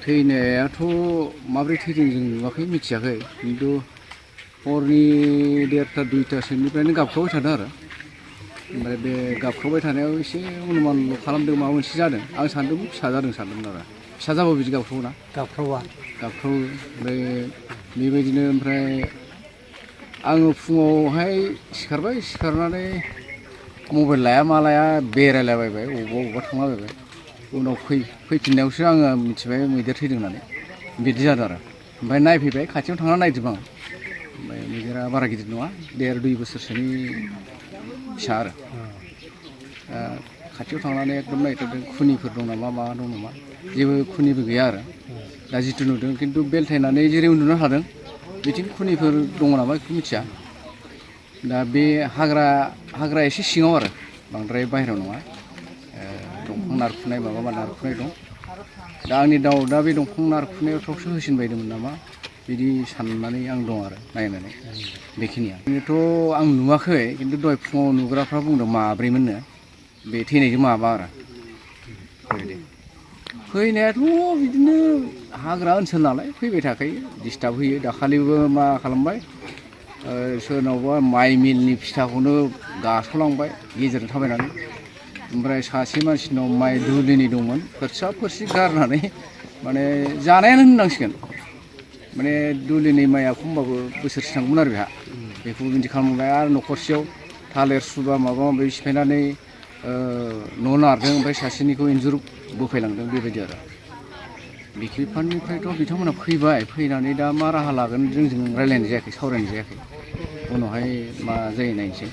थैनायाथ' माब्रै थैदों जों नुवाखै मिथियाखै खिन्थु हरनि 1:30 2:00सोनिफ्रायनो गाबख्रावबाय थादों आरो ओमफ्राय बे गाबख्रावबाय थानायाव एसे अनुमानल' खालामदों माबा मोनसे जादों आं सानदोंमोन फिसा जादों सानदोंमोन आरो फिसा जाबाबो बिदि गाबख्रावोना गाबख्रावा ओमफ्राय बेबायदिनो ओमफ्राय आङो फुङावहाय सिखारबाय सिखारनानै मबाइल लाया मा लाया बेरायलाबायबाय अबावबा थांलाबायबाय उनाव फैफिननायावसो आङो मिथिबाय मैदेर थैदों होननानै बिदि जादों आरो ओमफ्राय नायफैबाय खाथियाव थांना नायदों आं ओमफ्राय मैदेरा बारा गिदिर नङा 1.5-2 बोसोरसोनि फिसा आरो खाथियाव थांनानै एकदम नायथारदों खुनिफोर दं नामा मा दं नामा जेबो खुनिबो गैया आरो दा जिथु नुदों खिन्थु बेलथायनानै जेरै उन्दुनो हादों बिथिं खुनिफोर दङ नामा बेखौ मिथिया दा बे हाग्रा एसे सिङाव आरो बांद्राय बाहेरायाव नङा दंफां नारखुनाय माबा नारखुनाय दं दा आंनि दा बे दंफां नारखुनायाव थावसो होसिनबायदोंमोन नामा बिदि साननानै आं दं आरो नायनानै बेखिनिया बेथ' आं नुवाखै खिन्थु दहाय फुङाव नुग्राफ्रा बुंदों माब्रैमोननो बे थैनायजों माबा आरो फैनायाथ' बिदिनो हाग्रा ओनसोल नालाय फैबाय थाखायो डिस्टार्ब होयो दाखालिबो मा खालामबाय सोरनावबा माइ मिलनि फिथाखौनो गास'लांबाय गेजेरजों थाबायनानै ओमफ्राय सासे मानसिनाव माइ दुलिनि दंमोन फोरसा गारनानै माने जानायानो होननांसिगोन माने दुलिनि माइआ खमबाबो बोसोरसे थांगौमोन आरो बेहा बेखौ बिदि खालामबाय आरो न'खरसेयाव थालिर सुबा माबा माबि सिफायनानै न' नारदों ओमफ्राय सासेनिखौ इन्जुर बोफायलांदों बेबायदि आरो बिखिफाननिफ्रायथ' बिथांमोना फैनानै दा मा राहा लागोन जोंजों रायज्लायनाय जायाखै सावरायनाय जायाखै उनावहाय मा जायो नायनोसै